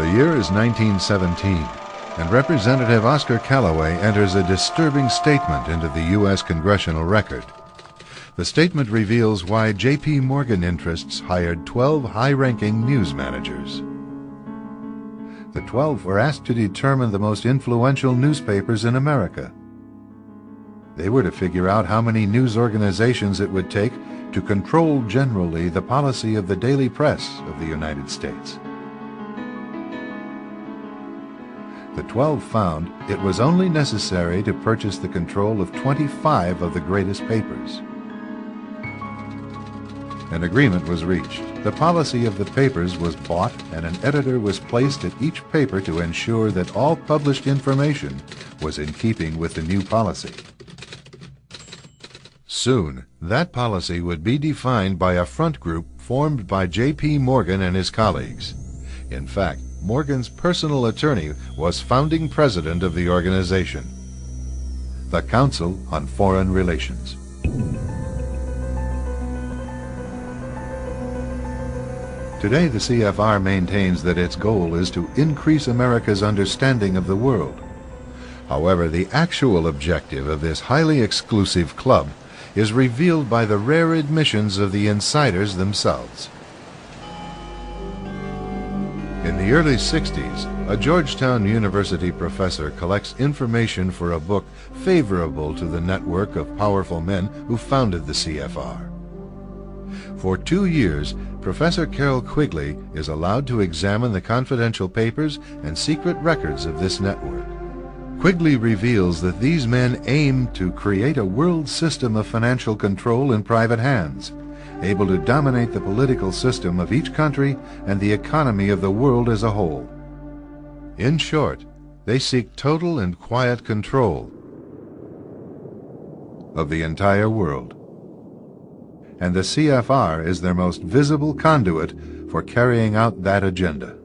The year is 1917, and Representative Oscar Callaway enters a disturbing statement into the U.S. Congressional Record. The statement reveals why J.P. Morgan interests hired 12 high-ranking news managers. The 12 were asked to determine the most influential newspapers in America. They were to figure out how many news organizations it would take to control generally the policy of the daily press of the United States. The 12 found it was only necessary to purchase the control of 25 of the greatest papers. An agreement was reached. The policy of the papers was bought, and an editor was placed at each paper to ensure that all published information was in keeping with the new policy. Soon, that policy would be defined by a front group formed by J.P. Morgan and his colleagues. In fact, Morgan's personal attorney was founding president of the organization, the Council on Foreign Relations. Today, the CFR maintains that its goal is to increase America's understanding of the world. However, the actual objective of this highly exclusive club is revealed by the rare admissions of the insiders themselves. In the early 60s, a Georgetown University professor collects information for a book favorable to the network of powerful men who founded the CFR. For 2 years, Professor Carroll Quigley is allowed to examine the confidential papers and secret records of this network. Quigley reveals that these men aim to create a world system of financial control in private hands, able to dominate the political system of each country and the economy of the world as a whole. In short, they seek total and quiet control of the entire world. And the CFR is their most visible conduit for carrying out that agenda.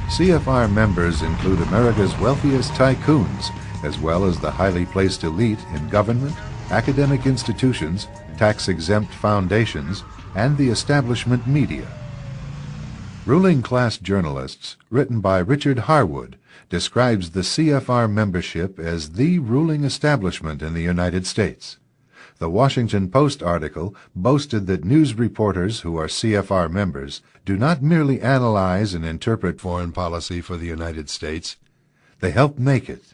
CFR members include America's wealthiest tycoons, as well as the highly placed elite in government, academic institutions, tax-exempt foundations, and the establishment media. Ruling Class Journalists, written by Richard Harwood, describes the CFR membership as the ruling establishment in the United States. The Washington Post article boasted that news reporters who are CFR members do not merely analyze and interpret foreign policy for the United States, they help make it.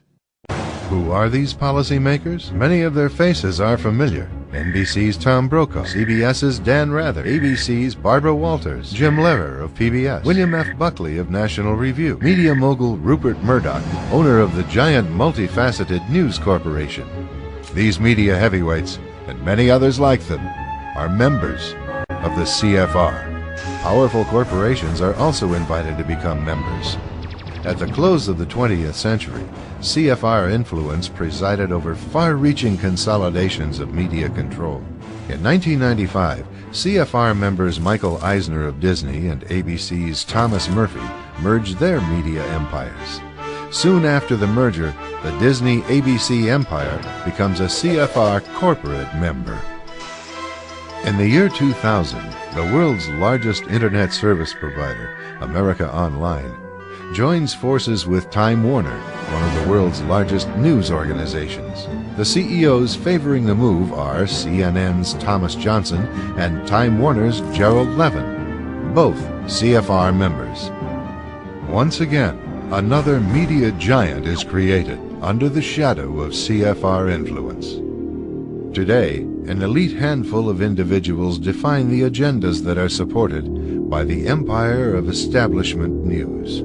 Who are these policymakers? Many of their faces are familiar. NBC's Tom Brokaw, CBS's Dan Rather, ABC's Barbara Walters, Jim Lehrer of PBS, William F. Buckley of National Review, media mogul Rupert Murdoch, owner of the giant multifaceted News Corporation. These media heavyweights, and many others like them, are members of the CFR. Powerful corporations are also invited to become members. At the close of the 20th century, CFR influence presided over far-reaching consolidations of media control. In 1995, CFR members Michael Eisner of Disney and ABC's Thomas Murphy merged their media empires. Soon after the merger, the Disney-ABC empire becomes a CFR corporate member. In the year 2000, the world's largest internet service provider, America Online, joins forces with Time Warner, one of the world's largest news organizations. The CEOs favoring the move are CNN's Thomas Johnson and Time Warner's Gerald Levin, both CFR members. Once again, another media giant is created under the shadow of CFR influence. Today, an elite handful of individuals define the agendas that are supported by the empire of establishment news.